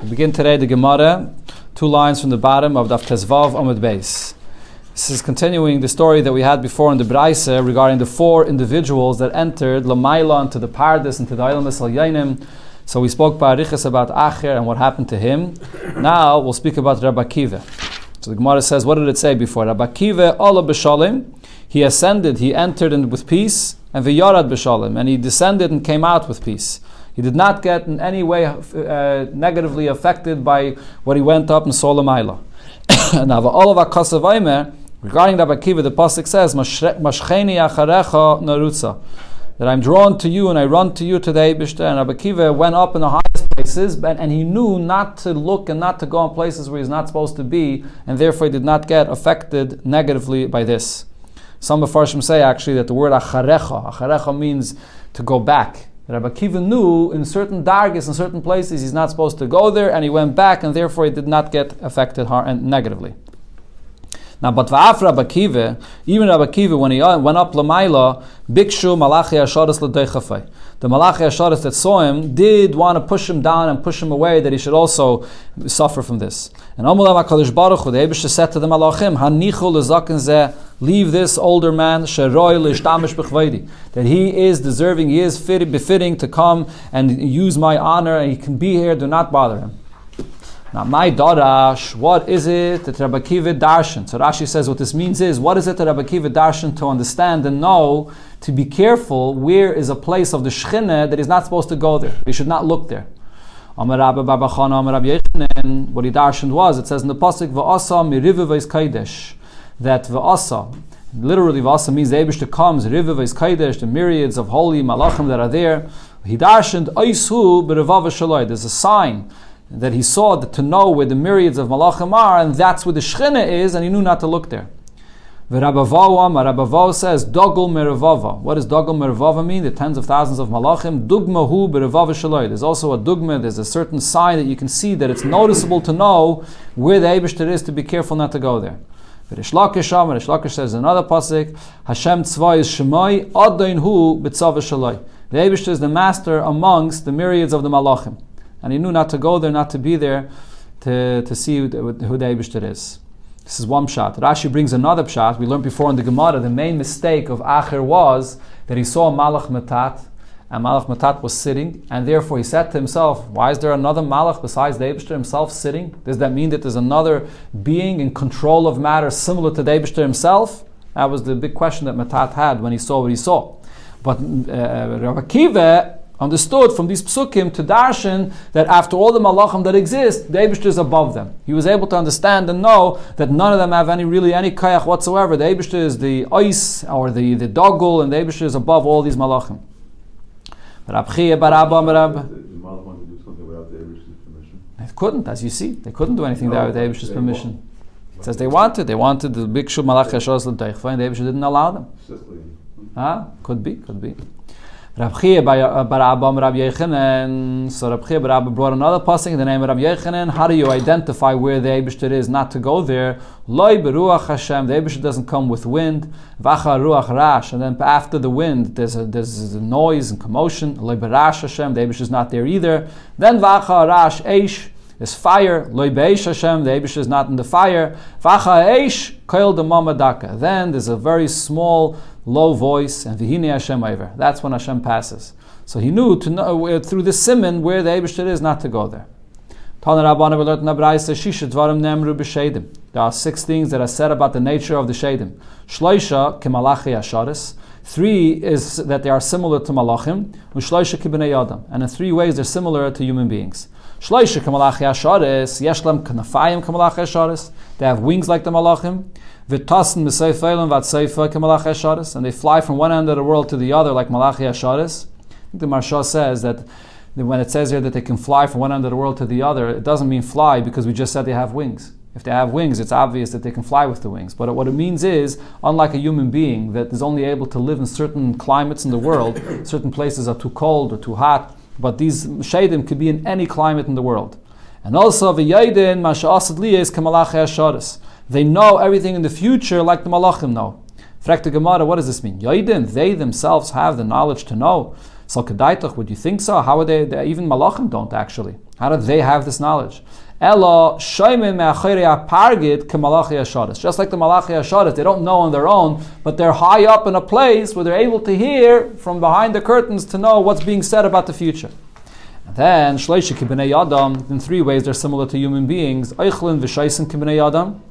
We begin today the Gemara, 2 lines from the bottom of Daf Tezvav Amud Beis. This is continuing the story that we had before in the Braise regarding the 4 individuals that entered Lamaila into the Pardes, into the Eilamis Al Yainim. So we spoke by Arichas about Acher and what happened to him. Now we'll speak about Rabbi Akiva. So the Gemara says, what did it say before? Rabbi Akiva, Allah b'shalim, he ascended, he entered in with peace, and v'yarad b'shalim, and he descended and came out with peace. He did not get in any way negatively affected by what he went up and saw Lamaila. Now, regarding Rabbi Akiva, the pasuk says, "Mashcheni acharecha narutza," that I'm drawn to you and I run to you today, Bishta. And Rabbi Akiva went up in the highest places, and he knew not to look and not to go in places where he's not supposed to be, and therefore he did not get affected negatively by this. Some Mefarshim say actually that the word acharecha means to go back. Rabbi Akiva knew in certain dargis, in certain places, he's not supposed to go there, and he went back, and therefore he did not get affected negatively. Now, but v'af Rabbi Akiva, even Rabbi Akiva, when he went up Lamaila, bikshu malachi asharis l'deichafei. The malachi asharis that saw him did want to push him down and push him away, that he should also suffer from this. And Amulav HaKadosh Baruch Hu, the Eibusha said to the malachim, hanichu l'zaken zeh, leave this older man, sheroi l'ishtamish b'chvaydi, that he is deserving, he is befitting to come and use my honor, and he can be here, do not bother him. Now, my darash, what is it that Rabbi Akiva darshan? So Rashi says what this means is, what is it that Rabbi Akiva darshan to understand and know, to be careful where is a place of the Shechina that he's not supposed to go there. He should not look there. Amar Rabba Bar Bar Chana, Amar Rabbi Yechanan, what he darshan was, it says in the pasuk, V'asa miriva v'is kaidesh, that V'asa, literally V'asa means the Eibishter comes, riva v'is kaidesh, the myriads of holy malachim that are there. He darshaned, Oisu b'revav v'shaloi, there's a sign that he saw that to know where the myriads of malachim are, and that's where the Shechina is, and he knew not to look there. Rabbi says, Dogul merevava. What does Dogul merevava mean? The tens of thousands of malachim. Dugmahu berevava shaloi. There's also a dugma, there's a certain sign that you can see that it's noticeable to know where the Eibishter is, to be careful not to go there. Rish Lakish says another pasuk, Hashem tzvah is shemai, adain hu b'tzava shaloi. The Eibishter is the master amongst the myriads of the malachim. And he knew not to go there, not to be there, to see who the Eibishter is. This is one pshat. Rashi brings another pshat. We learned before in the Gemara, the main mistake of Acher was that he saw Malach Matat, and Malach Matat was sitting, and therefore he said to himself, why is there another Malach besides the Eibishter himself sitting? Does that mean that there's another being in control of matter similar to the Eibishter himself? That was the big question that Matat had when he saw what he saw. But Rabbi Akiva understood from these psukim to darshan that after all the malachim that exist, the Eibishter is above them. He was able to understand and know that none of them have any kayach whatsoever. The Eibishter is the ice or the doggle, and the Eibishter is above all these malachim. They couldn't, as you see, they couldn't do anything there with the Eibishter's permission. It says they wanted the bikshu malachi asharis l'deichafei, and the Eibishter didn't allow them. Could be. Rabbi Bar Abba Rabbi Yechanan. So Rabbi Bar Abba brought another pasuk in the name of Rabbi Yechanan. How do you identify where the Eibishter is, not to go there? Loi beruach Hashem. The Eibishter doesn't come with wind. Vacha ruach rash. And then after the wind, there's a noise and commotion. Loi berash Hashem. The Eibishter is not there either. Then vacha rash eish. There's fire. Loi beish Hashem. The Eibishter is not in the fire. Vacha eish koil de mamadaka. Then there's a very small, low voice, and v'hine Hashem over. That's when Hashem passes. So he knew to know through the siman where the Eibishter is, not to go there. There are 6 things that are said about the nature of the Shedim. Shloisha kemalachi asharis. 3 is that they are similar to malachim. Ushloisha kibnei adam. And in 3 ways they're similar to human beings. Shloisha kemalachi asharis. Yeshlam kanafayim kemalachi asharis. They have wings like the malachim. V'tasen b'seifeilim v'atzeifa k'malach hasharis, and they fly from one end of the world to the other like malachi hasharis. I think the Marsha says that when it says here that they can fly from one end of the world to the other, it doesn't mean fly because we just said they have wings. If they have wings, it's obvious that they can fly with the wings. But what it means is, unlike a human being that is only able to live in certain climates in the world, certain places are too cold or too hot, but these shadim could be in any climate in the world. And also, v'yaydin masha'asad liyes k'malach hasharis. They know everything in the future like the malachim know. Fragt the Gemara, what does this mean? Yaydin, they themselves have the knowledge to know. So kedaitach, would you think so? How are they even malachim don't actually. How do they have this knowledge? Elo shoymim me'achorei apargid k'malachi hashadas. Just like the malachi hashadas, they don't know on their own, but they're high up in a place where they're able to hear from behind the curtains to know what's being said about the future. And then shleisha kibnei Adam. In 3 ways, they're similar to human beings. Eichlin v'shaisen kibnei Adam.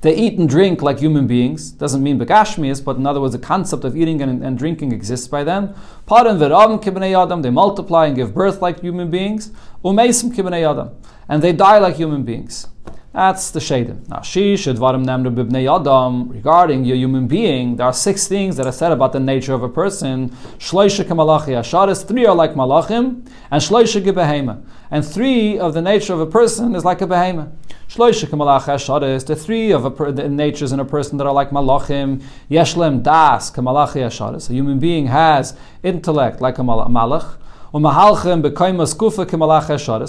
They eat and drink like human beings. Doesn't mean begashmias, but in other words, the concept of eating and drinking exists by them. Paran v'ravim kibnei Adam. They multiply and give birth like human beings. Umeisim kibnei Adam. And they die like human beings. That's the Shadim. Now, Shidvarim Nemru Bibnei Adam, regarding your human being, there are 6 things that are said about the nature of a person. Shloisha Kamalachi Asharis, 3 are like Malachim, and Shloisha Gebehema. And 3 of the nature of a person is like a behema. Shloisha Kamalachi Asharis, the 3 of the natures in a person that are like Malachim. Yeshlem Das Kamalachi Asharis. A human being has intellect like a Malach. A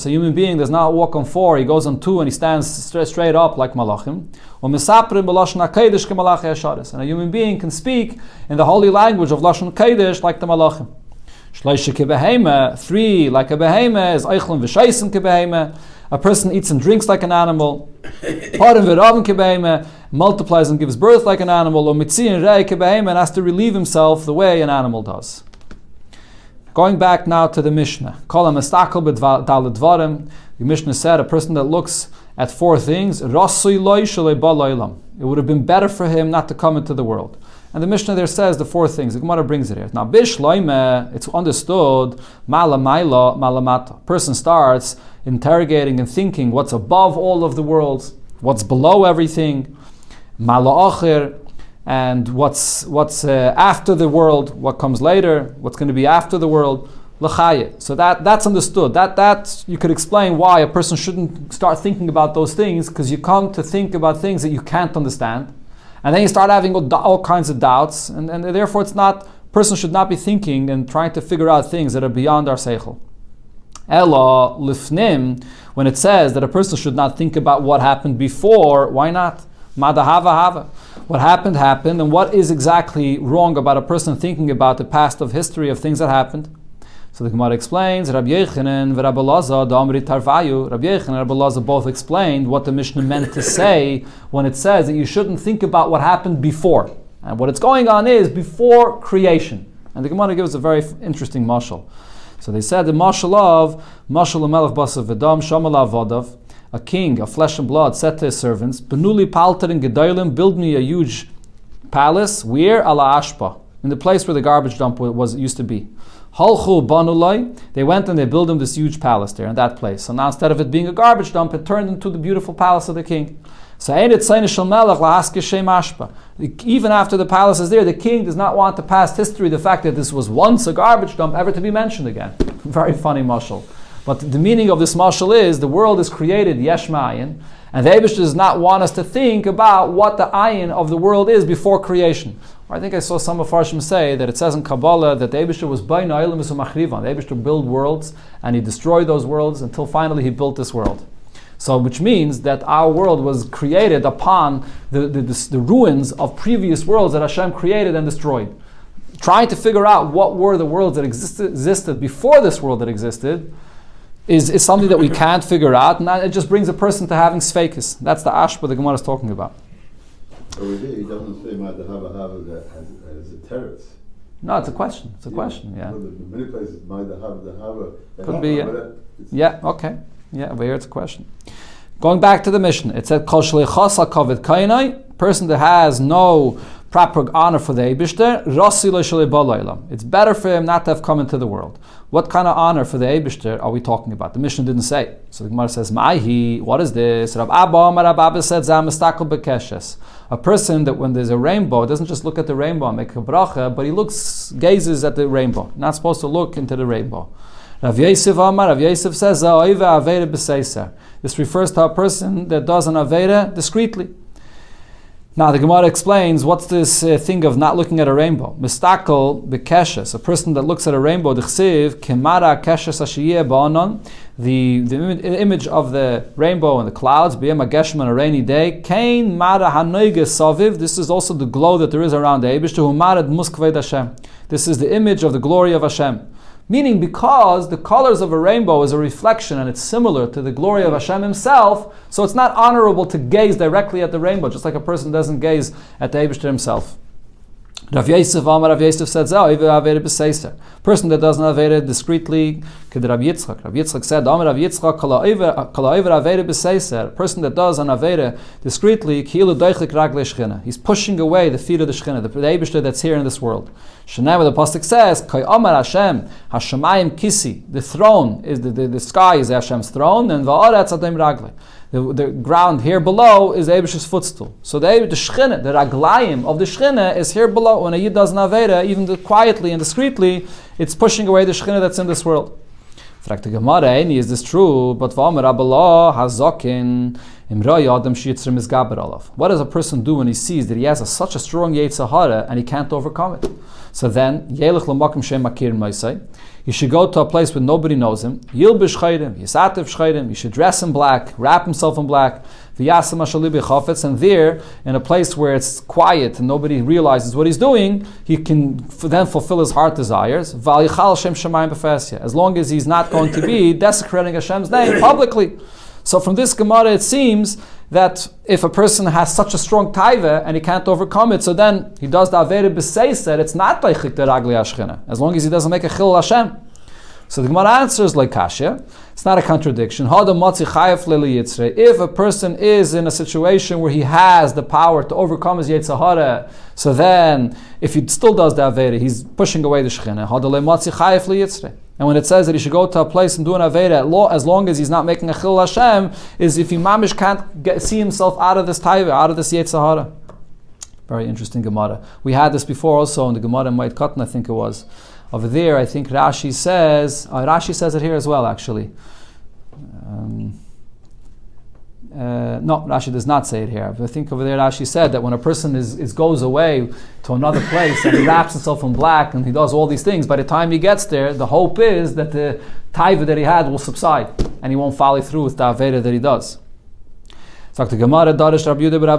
human being does not walk on 4, he goes on 2 and he stands straight up like malachim. And a human being can speak in the holy language of Lashon Kodesh like the malachim. 3 like a behema is eichlin v'shaisen kebehema. A person eats and drinks like an animal. Multiplies and gives birth like an animal. And has to relieve himself the way an animal does. Going back now to the Mishnah. The Mishnah said a person that looks at 4 things, it would have been better for him not to come into the world. And the Mishnah there says the 4 things. The Gemara brings it here. Now, it's understood, mala maila, mala mata. Person starts interrogating and thinking what's above all of the worlds, what's below everything, mala acher, and what's after the world, what comes later, what's going to be after the world, l'chaya. So that's understood. That you could explain why a person shouldn't start thinking about those things, because you come to think about things that you can't understand, and then you start having all kinds of doubts, and therefore person should not be thinking and trying to figure out things that are beyond our seichel. Ella lifnim, when it says that a person should not think about what happened before, why not? Madahava hava. What happened, and what is exactly wrong about a person thinking about the past of history of things that happened? So the Gemara explains, Rabbi Yochanan and Rabbi Elazar, Rabbi Yochanan and Rabbi Elazar both explained what the Mishnah meant to say when it says that you shouldn't think about what happened before. And what it's going on is before creation. And the Gemara gives a very interesting mashal. So they said the mashal of Mashal Melech Basav V'dam Shamal Avodav. A king of flesh and blood said to his servants, Benuli palterin gedolim, build me a huge palace, where ala ashpa, in the place where the garbage dump used to be. Halchu banulai, they went and they built him this huge palace there in that place. So now instead of it being a garbage dump, it turned into the beautiful palace of the king. So even after the palace is there, the king does not want the past history, the fact that this was once a garbage dump, ever to be mentioned again. Very funny mashal. But the meaning of this mashal is the world is created yesh ma'ayin, and the Eibush does not want us to think about what the ayin of the world is before creation. Or I think I saw some of Farshim say that it says in Kabbalah that the Eibush was bayna olam v'machrivan. The Eibush built worlds, and he destroyed those worlds until finally he built this world. So, which means that our world was created upon the ruins of previous worlds that Hashem created and destroyed. Trying to figure out what were the worlds that existed before this world that existed is something that we can't figure out, and it just brings a person to having sfeikis. That's the ashpa the Gemara is talking about. Over here, he doesn't say Ma'adahava as a terrace. No, it's a question. It's a question, yeah. Well, in many places, Ma'adahava. Could be, yeah. Okay. Yeah, over here it's a question. Going back to the Mishnah, it said, Kol shleichasa kavod kainai, person that has no proper honor for the Eibishter, Rasi lo shalei ba l'olam. It's better for him not to have come into the world. What kind of honor for the Eibishter are we talking about? The Mishnah didn't say. So the Gemara says, Ma'ahi, what is this? Rab Abba said, Zamistakel bekeshes. A person that when there's a rainbow, doesn't just look at the rainbow and make a bracha, but he gazes at the rainbow. Not supposed to look into the rainbow. Rav Yosef says, this refers to a person that does an Aveda discreetly. Now the Gemara explains what's this thing of not looking at a rainbow. Mistakel bekeshes, a person that looks at a rainbow, dichsiv kemara keshes ashiyeh ba'anon, the image of the rainbow and the clouds, b'yem hageshim on a rainy day, kain mara hanoige saviv, this is also the glow that there is around the Eibishter, hu marad muskved Hashem. This is the image of the glory of Hashem. Meaning, because the colors of a rainbow is a reflection and it's similar to the glory of Hashem himself, so it's not honorable to gaze directly at the rainbow, just like a person doesn't gaze at the Eibishter himself. Rav Yosef said, person that doesn't avera discreetly, Rav Yitzchak said, a person that does an avera discreetly, he's pushing away the feet of the Shechina, the Eibishter that's here in this world. Shenema, the pasuk says, Hashem, Hashemayim kisi, the throne, is the sky is Hashem's throne, and va'aretz adem ragle. The ground here below is the Eibishter's footstool. So the Shechina, the raglayim of the Shechina is here below. When a Yid does an avera, even quietly and discreetly, it's pushing away the Shechina that's in this world. Fragt the Gemara, is this true? But v'amer Abbalah hazokin imroi adam shiyitzrim izgaber alav. What does a person do when he sees that he has such a strong yetzer hara and he can't overcome it? So then, yelech l'makom shem makir ma'aseh. You should go to a place where nobody knows him. Yilbish chayrim, yisatev chayrim. You should dress in black, wrap himself in black. V'yasem ashalibi chafetz. And there, in a place where it's quiet and nobody realizes what he's doing, he can then fulfill his heart desires. V'alichal shem shemayim b'fesya. As long as he's not going to be desecrating Hashem's name publicly. So from this Gemara, it seems that if a person has such a strong taiva and he can't overcome it, so then he does the avera b'seised, it's not like the ragli hashchina, as long as he doesn't make a chil Hashem. So the Gemara answers like kasha. It's not a contradiction. If a person is in a situation where he has the power to overcome his yetzer hara, so then if he still does the avera, he's pushing away the shechina. And when it says that he should go to a place and do an avera, as long as he's not making a chil Hashem, is if he mamish can't see himself out of this taiva, out of this yetzer hara. Very interesting Gemara. We had this before also in the Gemara in Moed Katan, I think it was. Over there, I think Rashi says it here as well, actually. No, Rashi does not say it here. But I think over there Rashi said that when a person goes away to another place and he wraps himself in black and he does all these things, by the time he gets there, the hope is that the taiva that he had will subside and he won't follow through with the avera that he does. So the Gemara Darish Rabbi Yehuda bar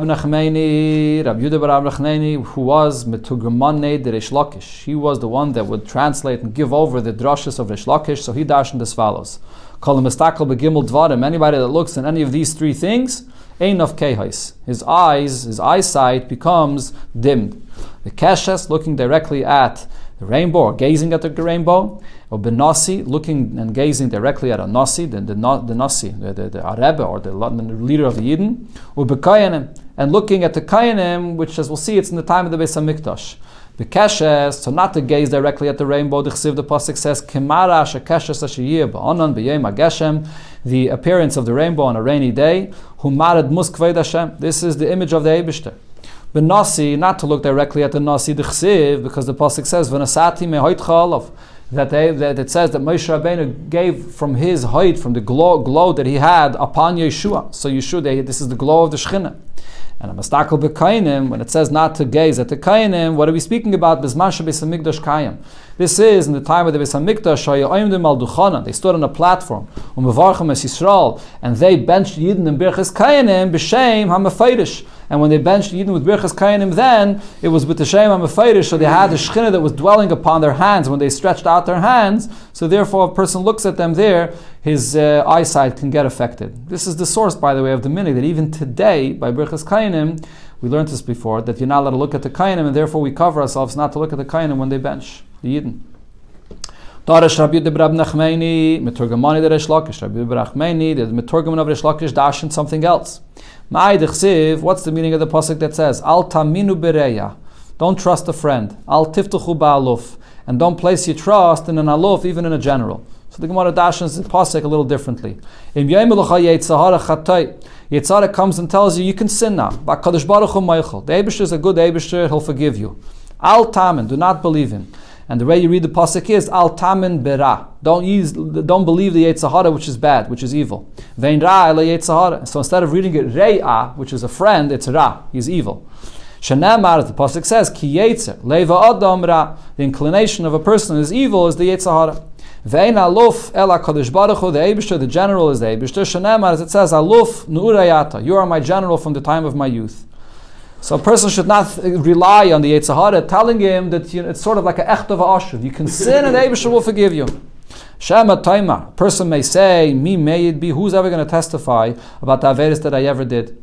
Nachmani, who was Metugamane de Reish Lakish. He was the one that would translate and give over the drashas of Reish Lakish, so he darshaned as follows. Kol mistakel begimel dvarim. Anybody that looks at any of these three things, ein of kehais. His eyesight becomes dimmed. The keshes, looking directly at the rainbow, or gazing at the rainbow, or benasi, looking and gazing directly at a nasi, the nasi, the Arebe, or the leader of the Yidden, or bekayanim, and looking at the kayanim, which, as we'll see, it's in the time of the Beis Hamikdash. Bekeshes, so not to gaze directly at the rainbow, the pasuk says, Kemara shekeshes ashiyir ba'anan b'yem hageshem, the appearance of the rainbow on a rainy day, humarad muskved Hashem. This is the image of the Eibishter. But Nasi, not to look directly at the Nasi, the Chsiv, because the pasuk says, "V'nasati mehoit chalav," that it says that Moshe Rabbeinu gave from his height, from the glow that he had upon Yeshua. So Yeshua, this is the glow of the Shechina. And a mastakel b'kainim, when it says not to gaze at the kainim, what are we speaking about? Bizman shebeis hamikdash kayim. This is in the time of the Beis Hamikdash. They stood on a platform, and they benched Yidden in Birchas Kayanim b'shem hamafaydish. And when they benched Yidden with Birchas Kayanim, then it was with the Shem hamafaydish. So they had the Shechina that was dwelling upon their hands when they stretched out their hands. So therefore, if a person looks at them there, his eyesight can get affected. This is the source, by the way, of the minhag that even today by Birchas Kayanim, we learned this before, that you're not allowed to look at the Kayanim, and therefore we cover ourselves not to look at the Kayanim when they bench the Yidden. Darish Rabbi Yehuda bar Nachmani, Meturgamani de Reish Lakish, Rabbi Yehuda bar Nachmani, the Meturgaman of Reish Lakish darshan something else. Ma'ay dechsiv, what's the meaning of the pasuk that says, Al taminu bereya, don't trust a friend, Al tiftuchu ba'aluf, and don't place your trust in an aluf, even in a general. So the Gemara darshans the pasuk a little differently. Im yaimelucha yetzahara chatay, Yetzirah comes and tells you can sin now. Ba'kadosh baruch hu meichel. The Eibishter is a good Eibishter, he'll forgive you. Al tamen, do not believe him. And the way you read the pasuk is al tamen bera. Don't believe the Yetzirah, which is bad, which is evil. Vein ra ele Yetzirah. So instead of reading it re'ah, which is a friend, it's ra. He's evil. Shenamar, the pasuk says ki yetzer leva adam ra. The inclination of a person is evil is the Yetzirah. Vein aluf el HaKadosh Baruch Hu, the Eibishter, the general is the Eibishter. Shenamar, as it says, aluf nu'urayata. You are my general from the time of my youth. So a person should not rely on the Yetzer Hara telling him that it's sort of like an echt of a asher. You can sin and the Eibusher will forgive you. Shema Taima, a person may say, me may it be, who's ever going to testify about the Averis that I ever did?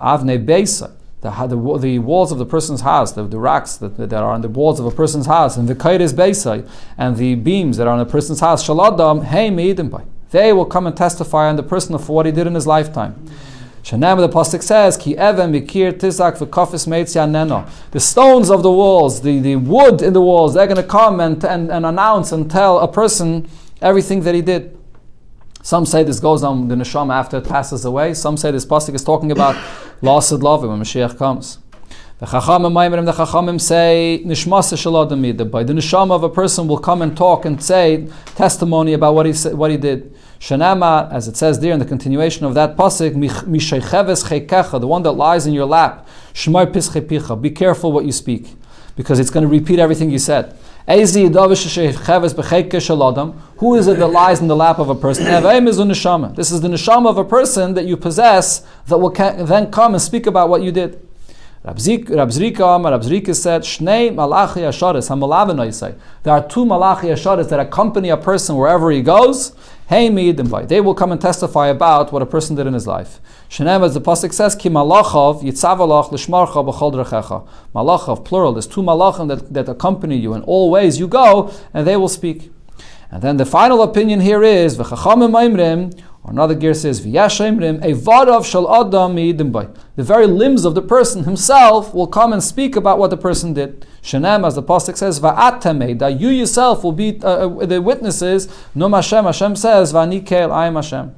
Avnei Beisa, the walls of the person's house, the racks that are on the walls of a person's house, and the Kairis Beisa, and the beams that are on a person's house, Shaladam, hey meidim by. They will come and testify on the person for what he did in his lifetime. Shanam, the pasuk says, Ki even mikir tizak v'kafis meitzia neno. The stones of the walls, the wood in the walls, they're going to come and announce and tell a person everything that he did. Some say this goes on the neshama after it passes away. Some say this pasuk is talking about lost love when Mashiach comes. The Chachamim say nishmasa shaladam midabay. The neshama of a person will come and talk and say testimony about what he did. Shanama, as it says there in the continuation of that pasuk, mishaycheves cheikecha, the one that lies in your lap. Shmar pischepicha. Be careful what you speak, because it's going to repeat everything you said. Who is it that lies in the lap of a person? This is the neshama of a person that you possess that will then come and speak about what you did. Rab Zrika said, Shnei malachi asharis hamalav. There are two malachi asharis that accompany a person wherever he goes. Hey meidim, they will come and testify about what a person did in his life. Shenem, as the pasuk says, Ki malachav yitzavalach l'shmarcha b'chol drechecha. Malachav, plural. There's two malachim that accompany you in all ways you go, and they will speak. And then the final opinion here is v'chachamim maimrim. Or another gear says, V'yashemrim, a varav shal adam meidim bay. The very limbs of the person himself will come and speak about what the person did. Shenem, as the pasuk says, Va'atamei, that you yourself will be the witnesses. Num Hashem, Hashem says, Va'nikel, I am Hashem.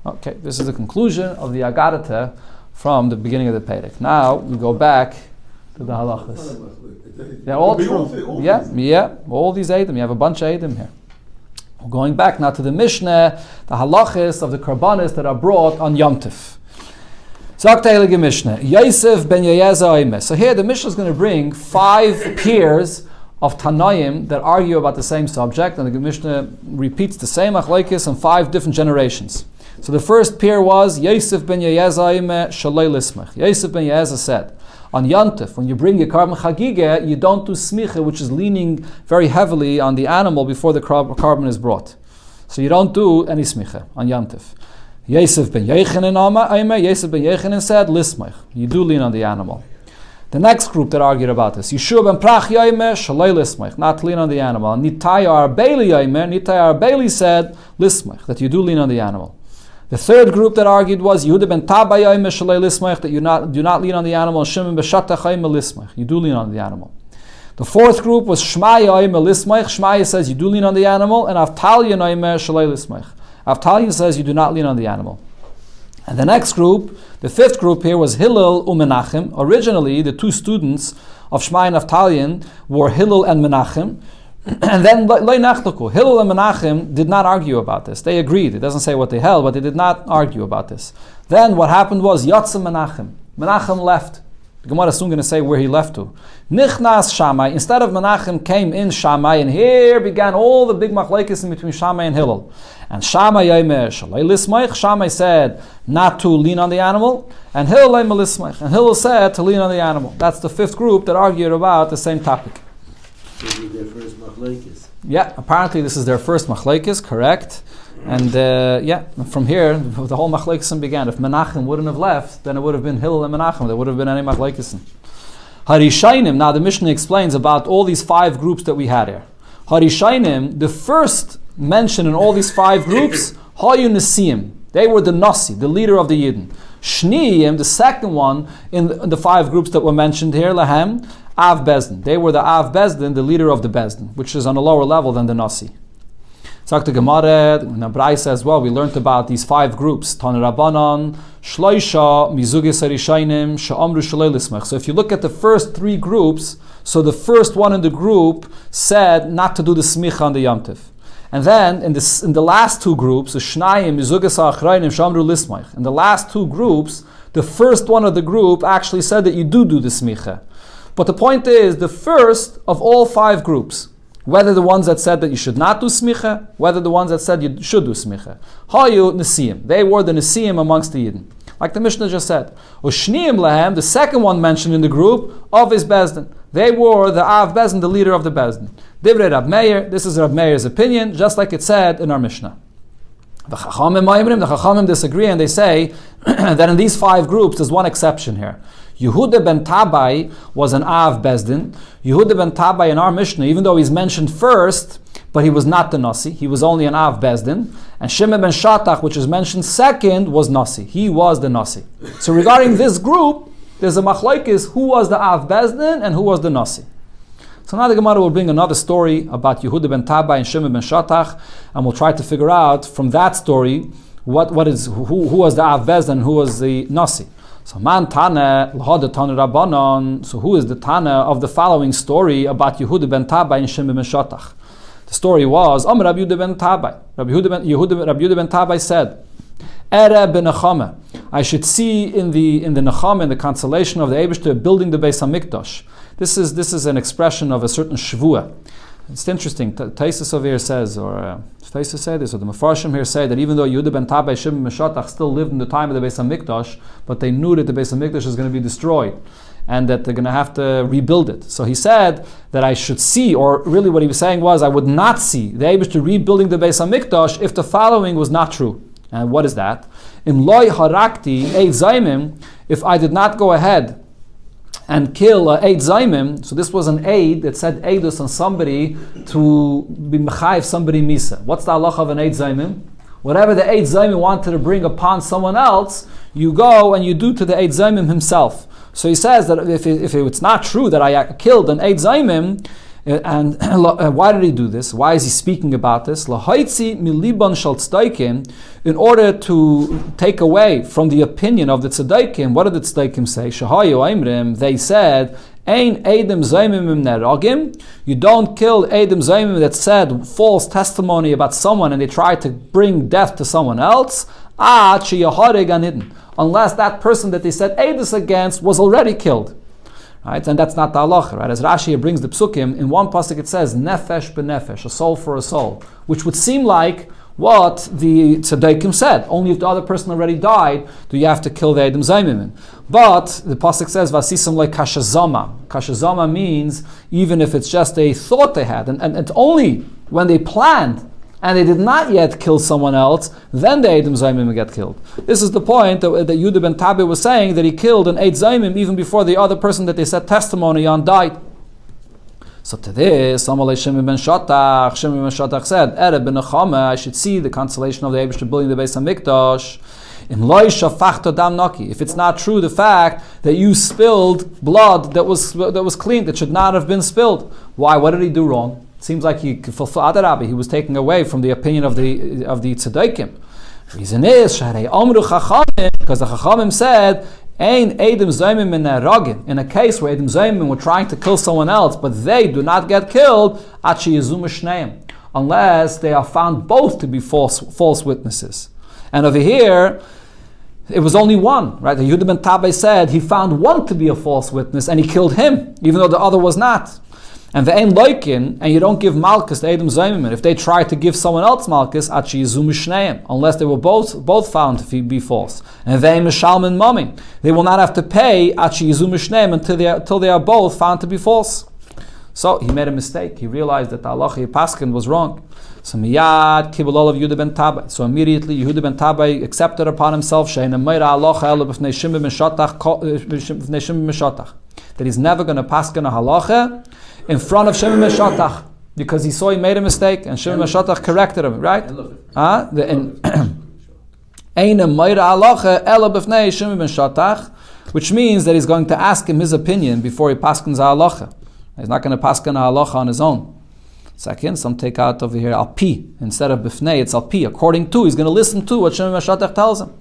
Okay, this is the conclusion of the Agadata from the beginning of the Perek. Now, we go back to the halachas. They're all true. Yeah, all these Eidim. You have a bunch of Eidim here. Going back now to the Mishnah, the halachis of the karbanis that are brought on Yom Tov. So here the Mishnah is going to bring 5 pairs of Tanaim that argue about the same subject, and the Mishnah repeats the same achleikis in 5 different generations. So the first pair was Yosef ben Yezer Shalei Lismach. Yosef ben Yezer said, on Yontif, when you bring your carbon Chagigah, you don't do smicha, which is leaning very heavily on the animal before the carbon is brought. So you don't do any smicha on Yontif. Yosef ben Yechanan said, Lismach. You do lean on the animal. The next group that argued about this, Yeshua ben Prach Yaimer, Shalei Lismach, not to lean on the animal. Nitaya Arbeli Yaimer, Nitaya Arbeli said, Lismach, that you do lean on the animal. The third group that argued was Yehuda ben Tabayay Meshalei Lismach, that you do not lean on the animal. Shimon b'Shatachai Melismach, you do lean on the animal. The fourth group was Shmaya Melismach. Shmaya says you do lean on the animal, and Avtalia Noimer Shalei Lismach. Avtalia says you do not lean on the animal. And the next group, the fifth group here, was Hillel Menachem. Originally, the two students of Shmaya and Avtalian were Hillel and Menachem. And then Hillel and Menachem did not argue about this. They agreed. It doesn't say what they held, but they did not argue about this. Then what happened was Yatsa Menachem. Menachem left. The Gemara is soon going to say where he left to. Nichnas Shammai. Instead of Menachem came in Shammai, and here began all the big machlekes in between Shammai and Hillel. And Shammai Yaimer Shalei Lismach. Shammai said not to lean on the animal, and Hillel Yaimer Lismach. And Hillel said to lean on the animal. That's the fifth group that argued about the same topic. Their first machlekes. Yeah, apparently this is their first machlekes, correct. And from here, the whole machlekes began. If Menachem wouldn't have left, then it would have been Hillel and Menachem. There would have been any machlekes. Harishainim, now the Mishnah explains about all these 5 groups that we had here. Harishainim, the first mention in all these 5 groups, Hayu Nesiim. They were the Nasi, the leader of the Yidden. Shniim, the second one in the 5 groups that were mentioned here, Lahem, Av Bezdin. They were the Av Bezdin, the leader of the Bezdin, which is on a lower level than the Nasi. Sagt the Gemara, in the Braisa as well, we learned about these 5 groups. Tan Rabbanan, Shloisha, Mizugis Harishainim, Sha'amru Shalei Lismach. So if you look at the first 3 groups, so the first one in the group said not to do the smicha on the Yom Tov. And then in the last 2 groups, the Shnayim, Mizugis Harishainim, Sha'amru Lismach. In the last 2 groups, the first one of the group actually said that you do the smicha. But the point is, the first of all 5 groups, whether the ones that said that you should not do smicha, whether the ones that said you should do smicha, Hayu Nesiim. They were the Nesiim amongst the Yidden. like the Mishnah just said. Ushniim lahem, the second one mentioned in the group, of his bezdin. They were the Av Bezdin, the leader of the Bezdin. Divrei Rab Meir, this is Rab Meir's opinion, just like it said in our Mishnah. The Chachamim disagree and they say that in these 5 groups there's one exception here. Yehuda ben Tabai was an Av Bezdin. Yehuda ben Tabai in our Mishnah, even though he's mentioned first, but he was not the Nasi, he was only an Av Bezdin. And Shimon ben Shatach, which is mentioned second, was Nasi. He was the Nasi. So regarding this group, there's a machlokes who was the Av Bezdin and who was the Nasi. So now the Gemara will bring another story about Yehuda ben Tabai and Shimon ben Shatach, and we'll try to figure out from that story who was the Av Bezdin and who was the Nasi. So man Tana l'hada Tana Rabbanon. So who is the Tana of the following story about Yehuda ben Tabai and Shimon ben Shatach? The story was Rabbi Yehuda ben Tabai. Rabbi Yehuda ben Tabai said, Ere ben Nechama, I should see in the Nechama, in the consolation of the Eibishter, building the Beis HaMikdash. This is an expression of a certain Shvuah. It's interesting. Taisus over here says, or Taisus say this, or the Mefarshim here say that even though Yehuda ben Tabai, Shimon ben Shatach still lived in the time of the Beis HaMikdash, but they knew that the Beis HaMikdash is going to be destroyed and that they're going to have to rebuild it. So he said that I should see, or really what he was saying was, I would not see the Eibishter rebuilding the Beis HaMikdash if the following was not true. And what is that? Im loy harakti eid zaymim, if I did not go ahead and kill eid zaymim, so this was an aid that said eidus on somebody to be mechayiv somebody misa. What's the halacha of an eid zaymim? Whatever the eid zaymim wanted to bring upon someone else, you go and you do to the eid zaymim himself. So he says that if it's not true that I killed an eid zaymim, and why did he do this? Why is he speaking about this? Lahaitzi miliban shal tzedaikim, in order to take away from the opinion of the tzedaikim. What did the tzedaikim say? Shahayu aimrim. They said, Ein edim zaymim neragim. You don't kill edim zaymim that said false testimony about someone and they tried to bring death to someone else. Unless that person that they said edus against was already killed. Right? And that's not the halacha, right? As Rashi here brings the psukim, in one pasuk it says, nefesh b'nefesh, a soul for a soul, which would seem like what the tzedaikim said. Only if the other person already died do you have to kill the edim zaymim. But the pasuk says, vasisam like kashazama. Kashazama means even if it's just a thought they had, and it's only when they planned and they did not yet kill someone else, then the Edim Zaymim get killed. This is the point that Yehuda ben Tabai was saying, that he killed an Eid Zaymim even before the other person that they said testimony on died. So to this, Amalei Shimon ben Shatach said, Ere ben Nechama, I should see the consolation of the Eibishter building the Beis HaMikdash. If it's not true, the fact that you spilled blood that was clean, that should not have been spilled. Why? What did he do wrong? Seems like he fulfilled Adarabi. He was taking away from the opinion of the tzedaikim. Reason is because the Chachamim said, "Ein edim zaymim in neragim." In a case where edim zaymim were trying to kill someone else, but they do not get killed, unless they are found both to be false witnesses. And over here, it was only one, right? The Yehuda ben Tabai said he found one to be a false witness, and he killed him, even though the other was not. And the ein loikin, and you don't give malchus to Edom Zaymim. If they try to give someone else malchus, achi yizum shneim, unless they were both found to be false. And they mishalmin mami, they will not have to pay achi yizum shneim until they are both found to be false. So he made a mistake. He realized that the halacha paskin was wrong. So miyad kibul of Yehuda ben Tabai. So immediately Yehuda ben Tabai accepted upon himself she'ena meira halacha ela b'fnei Shimon ben Shatach, that he's never going to paskin a halacha in front of Shimon ben Shatach, because he saw he made a mistake and Shimon ben Shatach corrected him, right? Which means that he's going to ask him his opinion before he paskins halacha. He's not going to paskin halacha on his own. Second, some take out over here al-pi. Instead of bifnei, it's al-pi. According to, he's going to listen to what Shimon ben Shatach tells him.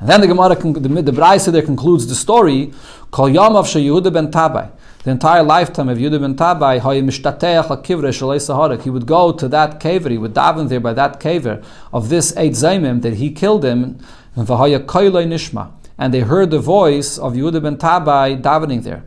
And then the Gemara, the Braisa there concludes the story, Kol Yamav she Yehuda ben Tabai. The entire lifetime of Yehuda ben Tabai, he would go to that caver, he would daven there by that caver of this Eid Zaymim that he killed him, and they heard the voice of Yehuda ben Tabai davening there.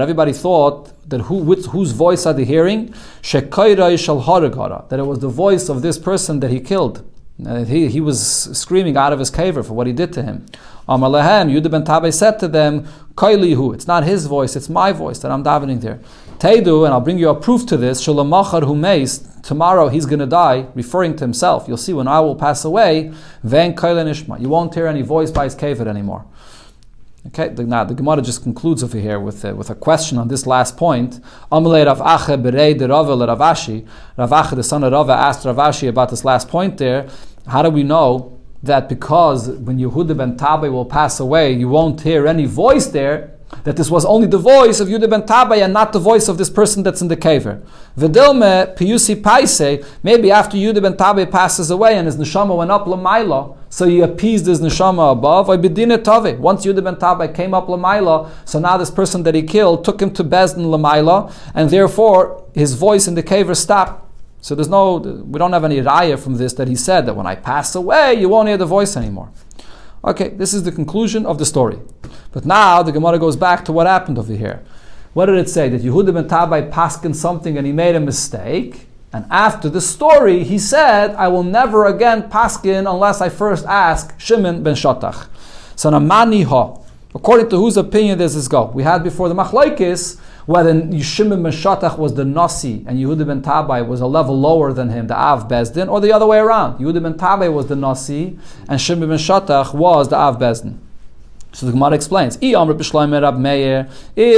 Everybody thought that whose voice are they hearing? That it was the voice of this person that he killed. He was screaming out of his caver for what he did to him. Amar lehem, Yehuda ben Tabai said to them, Koilihu, it's not his voice, it's my voice that I'm davening there. Teidu, and I'll bring you a proof to this, Shalamachar humeis, tomorrow he's going to die, referring to himself. You'll see when I will pass away, Ven Koile Nishma, you won't hear any voice by his caver anymore. Okay, now the Gemara just concludes over here with a question on this last point. Amalei Rav Acha berei de Rava le Rav Ashi. Rav Acha, the son of Rava, asked Rav Ashi about this last point there. How do we know that because when Yehuda ben Tabai will pass away, you won't hear any voice there, that this was only the voice of Yehuda ben Tabai and not the voice of this person that's in the caver? V'dilme piyusi paise, maybe after Yehuda ben Tabai passes away and his neshama went up l'mayla, so he appeased his neshama above. Once Yehuda ben Tabai came up l'mayla, so now this person that he killed took him to Bezdin l'mayla, and therefore his voice in the caver stopped. So we don't have any raya from this that he said that when I pass away, you won't hear the voice anymore. Okay, this is the conclusion of the story. But now the Gemara goes back to what happened over here. What did it say? That Yehuda ben Tabai paskened something and he made a mistake. And after the story, he said, I will never again paskin unless I first ask Shimon ben Shatach. So now mani ha. According to whose opinion does this go? We had before the machlaikis whether Shimon ben Shatach was the Nasi and Yehuda ben Tabai was a level lower than him, the Av Bezdin, or the other way around. Yehuda ben Tabai was the Nasi and Shimon ben Shatach was the Av Bezdin. So the Gemara explains, if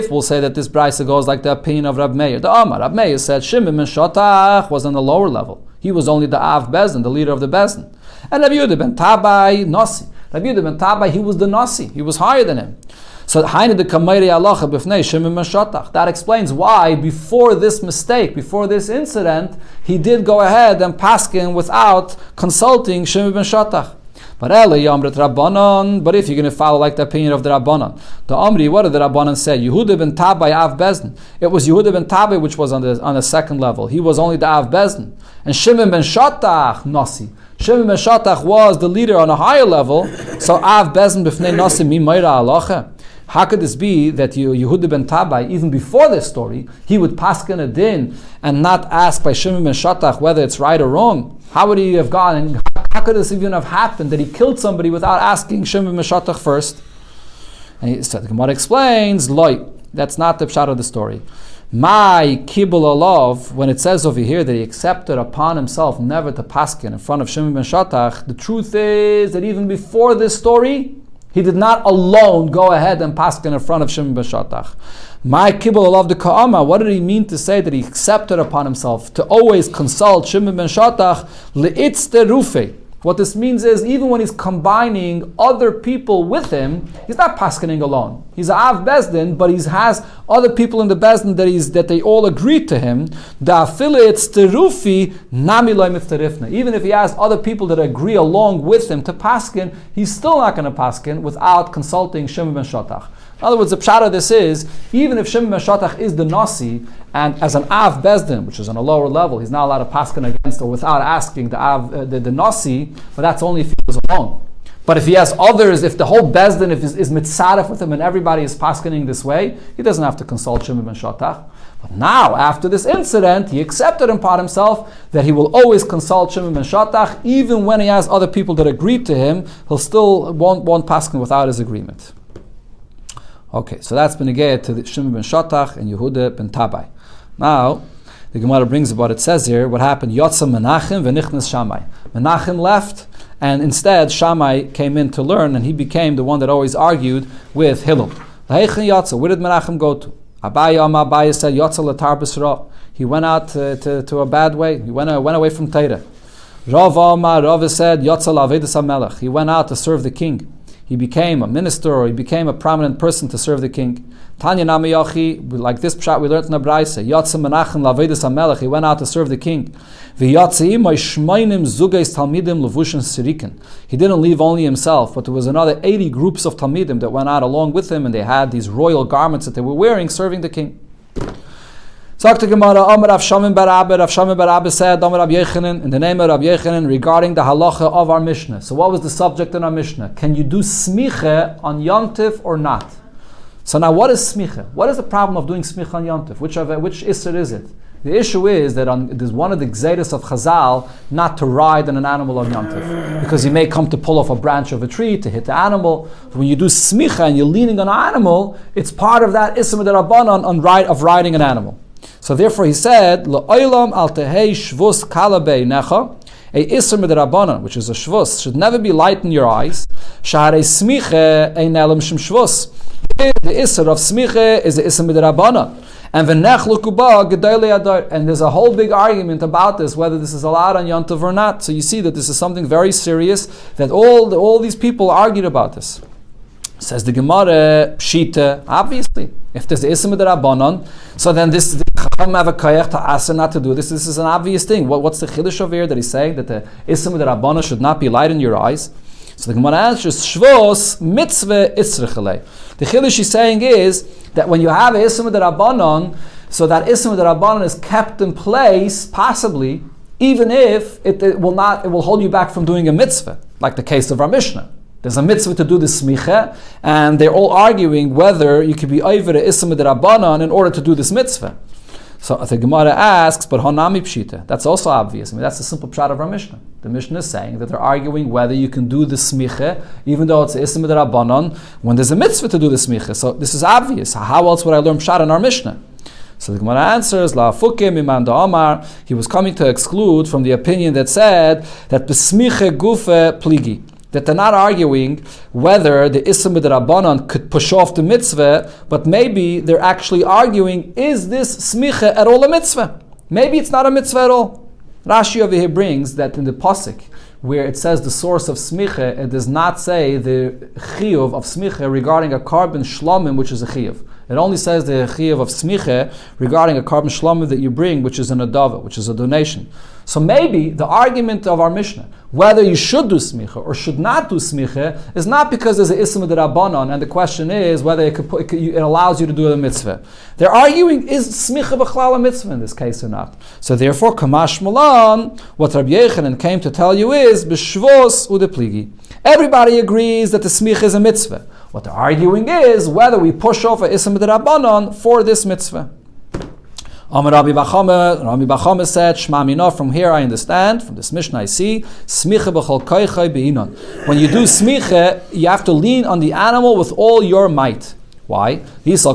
we'll say that this brisa goes like the opinion of Rab Meir, the Amar, Rab Meir said Shimon ben Shatach was on the lower level. He was only the Av Bezdin, the leader of the Bezdin. And Rabbi Yehuda ben Tabai, Nasi. Rabbi Yehuda ben Tabai, he was the Nasi. He was higher than him. So that explains why before this mistake, before this incident, he did go ahead and paskin without consulting Shimon ben Shatach. But if you're going to follow like the opinion of the Rabbanan, the Amri, what did the Rabbanan say? Yehuda ben Tabai Av Bezdin. It was Yehuda ben Tabai which was on the second level. He was only the Av Bezdin. And Shimon ben Shatach, Nasi. Shimon ben Shatach was the leader on a higher level. So Av Bezdin b'fnei Nasi mi mayra alacha. How could this be that Yehuda ben Tabai, even before this story, he would paskin a din and not ask by Shimon ben Shatach whether it's right or wrong? How would he have gone? And how could this even have happened that he killed somebody without asking Shimon ben Shatach first? And the Gemara explains, Loi, that's not the pshat of the story. My kibul alav, when it says over here that he accepted upon himself never to paskin in front of Shimon ben Shatach, the truth is that even before this story, he did not alone go ahead and paskin in front of Shimon ben Shatach. My kibbul alav de ka'ama, what did he mean to say that he accepted upon himself to always consult Shimon ben Shatach le'itz terufe? What this means is, even when he's combining other people with him, he's not paskening alone. He's a Av Bezdin, but he has other people in the Bezdin that they all agree to him. Even if he has other people that agree along with him to paskin, he's still not going to paskin without consulting Shimon ben Shatach. In other words, the pshat of this is, even if Shimon ben Shatach is the Nasi, and as an Av Bezdin, which is on a lower level, he's not allowed to paskin against or without asking the Nasi, but that's only if he was alone. But if he has others, if the whole Bezdin is mitzaref with him and everybody is paskining this way, he doesn't have to consult Shimon ben Shatach. But now, after this incident, he accepted upon himself that he will always consult Shimon ben Shatach, even when he has other people that agree to him, he'll still won't paskin without his agreement. Okay, so that's been negayed to Shimon ben Shatach and Yehuda ben Tabai. Now, the Gemara brings about, it says here, what happened? Yotza Menachem v'nichnas Shammai. Menachem left, and instead Shammai came in to learn, and he became the one that always argued with Hillel. L'heichen Yotza, where did Menachem go to? Abaye said, Yotza l'tar b'sra. He went out to a bad way. He went away from Torah. Rav said, Yotza l'avedas HaMelech. He went out to serve the king. He became a minister, or he became a prominent person to serve the king. Tanya Namayachi, like this pshat we learned in the Braisa, Yatsa Menachem Lavedas HaMelech, he went out to serve the king. V'yatzeim Shmainim Zugeis Talmidim Levushin Sirikin. He didn't leave only himself, but there was another 80 groups of Talmidim that went out along with him, and they had these royal garments that they were wearing, serving the king. Sagt the Gemara, Amar Rav Shamim bar Abba, Rav Shamim bar Abba said, Amar Rav Yechanan, in the name of Rav Yechanan, regarding the halacha of our Mishnah. So what was the subject in our Mishnah? Can you do smicha on Yom Tov or not? So now what is smicha? What is the problem of doing smicha on Yom Tov? Which Isser is it? The issue is that there's one of the gzeiros of Chazal not to ride on an animal on Yom Tov, because you may come to pull off a branch of a tree to hit the animal. When you do smicha and you're leaning on an animal, it's part of that ism d'Rabbanan of riding an animal. So therefore he said, L'olam al tehei shvus kalabei necha, a ism d'Rabbanan, which is a shvus, should never be light in your eyes. Shaharei smicha ein elam shem shvus. The isser of smicha is the ism d'Rabbanan. And there's a whole big argument about this, whether this is allowed on Yom Tov or not. So you see that this is something very serious, that all these people argued about this. Says the Gemara, Pshita, obviously, if there's the Ism d'Rabbanan, so then this the Chacham have a koyach to ask not to do this. This is an obvious thing. What's the chiddush over here that he's saying that the Ism d'Rabbanan should not be light in your eyes? So the Gemara answers, Shvos mitzvah itzrechalei. The chiddush he's saying is that when you have a Ism d'Rabbanan, so that Ism d'Rabbanan is kept in place, possibly, even if it will hold you back from doing a mitzvah, like the case of our Mishnah. There's a mitzvah to do the smicha, and they're all arguing whether you could be over the Ism d'Rabbanan in order to do this mitzvah. So the Gemara asks, but honami pshita, that's also obvious. I mean, that's the simple pshat of our Mishnah. The Mishnah is saying that they're arguing whether you can do the smicha, even though it's Ism d'Rabbanan, when there's a mitzvah to do the smicha. So this is obvious. How else would I learn pshat in our Mishnah? So the Gemara answers, La fukim iman da'amar, he was coming to exclude from the opinion that said that b'smicha gufe pligi, that they're not arguing whether the Ism d'Rabbanan could push off the mitzvah, but maybe they're actually arguing, is this smicha at all a mitzvah? Maybe it's not a mitzvah at all. Rashi over here brings that in the pasuk, where it says the source of smicha, it does not say the chiyuv of smicha regarding a carbon shlomim, which is a chiyuv. It only says the chiyuv of smicha regarding a carbon shlomim that you bring, which is an adava, which is a donation. So maybe the argument of our Mishnah, whether you should do smicha or should not do smicha, is not because there's an ism d'Rabbanan, and the question is whether it allows you to do a mitzvah. They're arguing, is smicha b'chlal a mitzvah in this case or not? So therefore, kamash malan, what Rabbi Yechanan came to tell you is, b'shvos u'depligi. Everybody agrees that the smicha is a mitzvah. What they're arguing is whether we push off a ism d'Rabbanan for this mitzvah. Rabbi Bachama said, Shma Mina, from here I understand, from this Mishnah I see, Smicha b'chol koichai be'inon. When you do smicha, you have to lean on the animal with all your might. Why? If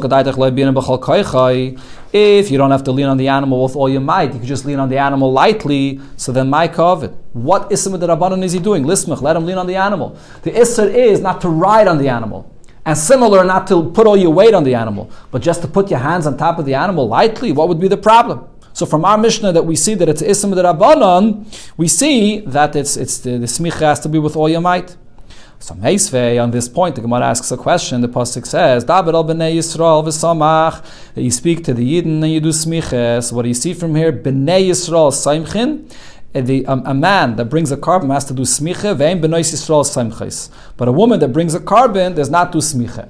you don't have to lean on the animal with all your might, you can just lean on the animal lightly, so then my covet. What Ism d'Rabbanan is he doing? Lismach, let him lean on the animal. The Isser is not to ride on the animal. And similar, not to put all your weight on the animal, but just to put your hands on top of the animal lightly. What would be the problem? So from our Mishnah that we see that it's Ism d'Rabbanan, we see that it's the smicha has to be with all your might. So Meisvei, on this point, the Gemara asks a question. The pasuk says, David al b'nei Yisrael v'samach, that you speak to the Yidden and you do smicha. So what do you see from here? B'nei Yisrael saimchin. A man that brings a carbon has to do smicha, ve'im b'nois Yisrael samchais. But a woman that brings a carbon does not do smicha.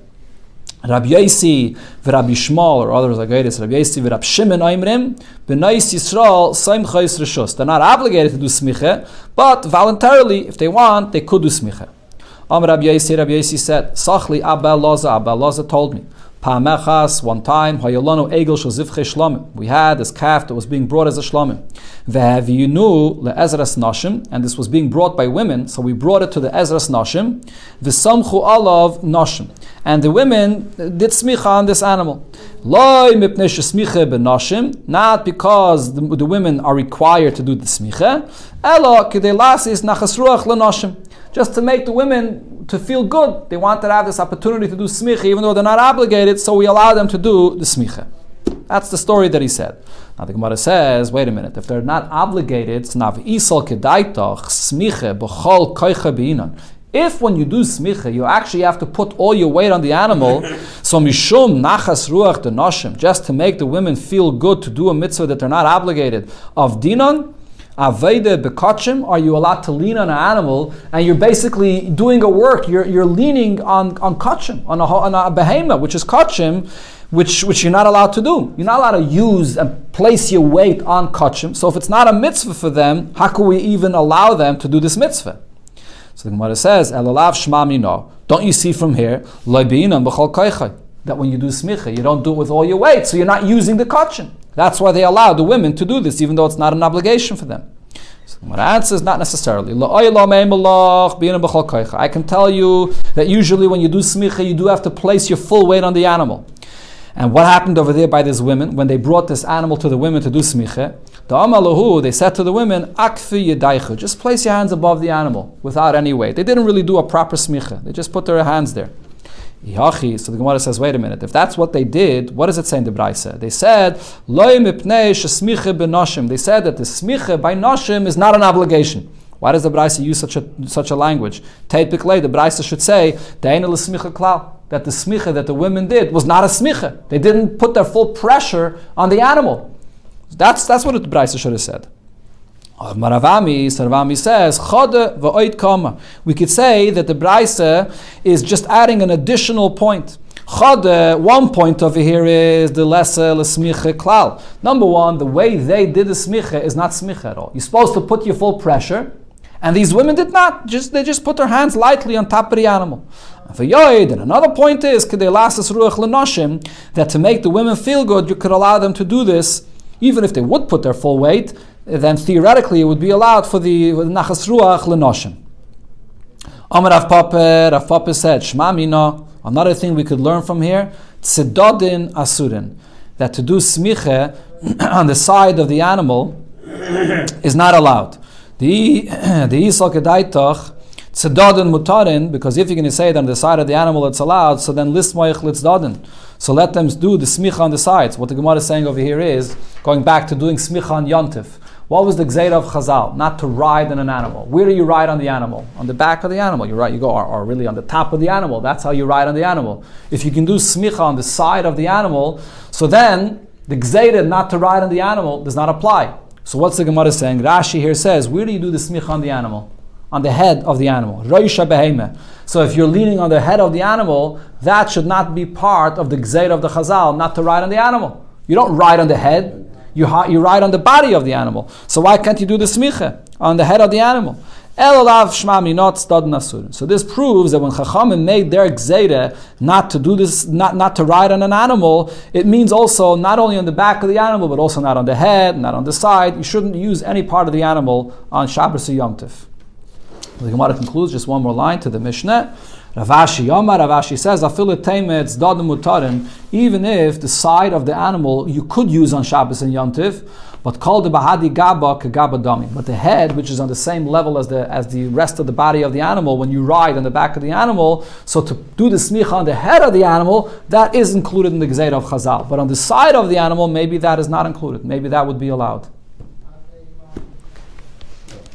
Rabbi Yosi v'Rabbi Shmuel, or others like this, Rabbi Yosi v'Rabbi Shimon oimrim, b'nois Yisrael samchais reshus. They're not obligated to do smicha, but voluntarily, if they want, they could do smicha. Rabbi Yosi said, Sachli Abba Loza told me, Pa'amechas, one time, Hayolanu Egel Shozivche Shlomim. We had this calf that was being brought as a Shlomim. Ve'haviyunu le'ezras nashim, and this was being brought by women, so we brought it to the ezras nashim. V'samchu alav nashim, and the women did smicha on this animal. Loi mipnei shesmicha b'nashim, not because the women are required to do the smicha, ela k'dei lasis nachas ruach l'nashim, just to make the women to feel good. They wanted to have this opportunity to do smicha, even though they're not obligated, so we allow them to do the smicha. That's the story that he said. Now the Gemara says, wait a minute, if they're not obligated, if when you do smicha, you actually have to put all your weight on the animal, so mishum nachas ruach de nashim, just to make the women feel good to do a mitzvah that they're not obligated, of dinon, Aveda bekachim, are you allowed to lean on an animal, and you're basically doing a work, you're leaning on kachim, on a behemoth, which is kachim, which you're not allowed to do. You're not allowed to use and place your weight on kachim. So if it's not a mitzvah for them, how can we even allow them to do this mitzvah? So the Gemara says, Elalav shma mino. Don't you see from here, Lo b'inam b'chol koichai. that when you do smicha, you don't do it with all your weight, so you're not using the kachin. That's why they allow the women to do this, even though it's not an obligation for them. So the answer is not necessarily. I can tell you that usually when you do smicha, you do have to place your full weight on the animal. And what happened over there by these women, when they brought this animal to the women to do smicha, they said to the women, Akfi yedaichu, just place your hands above the animal without any weight. They didn't really do a proper smicha. They just put their hands there. So the Gemara says, wait a minute, if that's what they did, what does it say in the Braisa? They said, they said that the smicha by noshim is not an obligation. Why does the Braisa use such a language? Typically, the Braisa should say, that the smicha that the women did was not a smicha. They didn't put their full pressure on the animal. That's what the Braisa should have said. Saravami says, we could say that the Braisa is just adding an additional point. One point over here is the lesser smicha klal. Number one, the way they did the smicha is not smicha at all. You're supposed to put your full pressure, and these women did not. They just put their hands lightly on top of the animal. And for Yoid, and another point is that to make the women feel good, you could allow them to do this, even if they would put their full weight. Then theoretically it would be allowed for the nachas ruach lenoshim. Amar Rav Papa said, Shma mina. Another thing we could learn from here, tzedodin asurin, that to do smicha on the side of the animal is not allowed. The isal kedaitach tzedodin mutarin, because if you're going to say that on the side of the animal it's allowed, so then lismoich litzdodin. So let them do the smicha on the sides. What the Gemara is saying over here is going back to doing smicha on yontif. What was the gzeira of Chazal? Not to ride on an animal. Where do you ride on the animal? On the back of the animal. You go, or really on the top of the animal. That's how you ride on the animal. If you can do smicha on the side of the animal, so then the gzeira not to ride on the animal does not apply. So what's the Gemara saying? Rashi here says, where do you do the smicha on the animal? On the head of the animal. Roisha behema. So if you're leaning on the head of the animal, that should not be part of the gzeira of the Chazal, not to ride on the animal. You don't ride on the head. You ride on the body of the animal. So why can't you do the smicha on the head of the animal? So this proves that when Chachamim made their gzeira not to do this, not to ride on an animal, it means also not only on the back of the animal, but also not on the head, not on the side. You shouldn't use any part of the animal on Shabbos or Yom Tov. The Gemara concludes just one more line to the Mishnah. Ravashi says, even if the side of the animal you could use on Shabbos and Yom Tov, but called the bahadi gaba kagaba dami. But the head, which is on the same level as the rest of the body of the animal, when you ride on the back of the animal, so to do the smicha on the head of the animal, that is included in the gzeira of Chazal. But on the side of the animal, maybe that is not included. Maybe that would be allowed.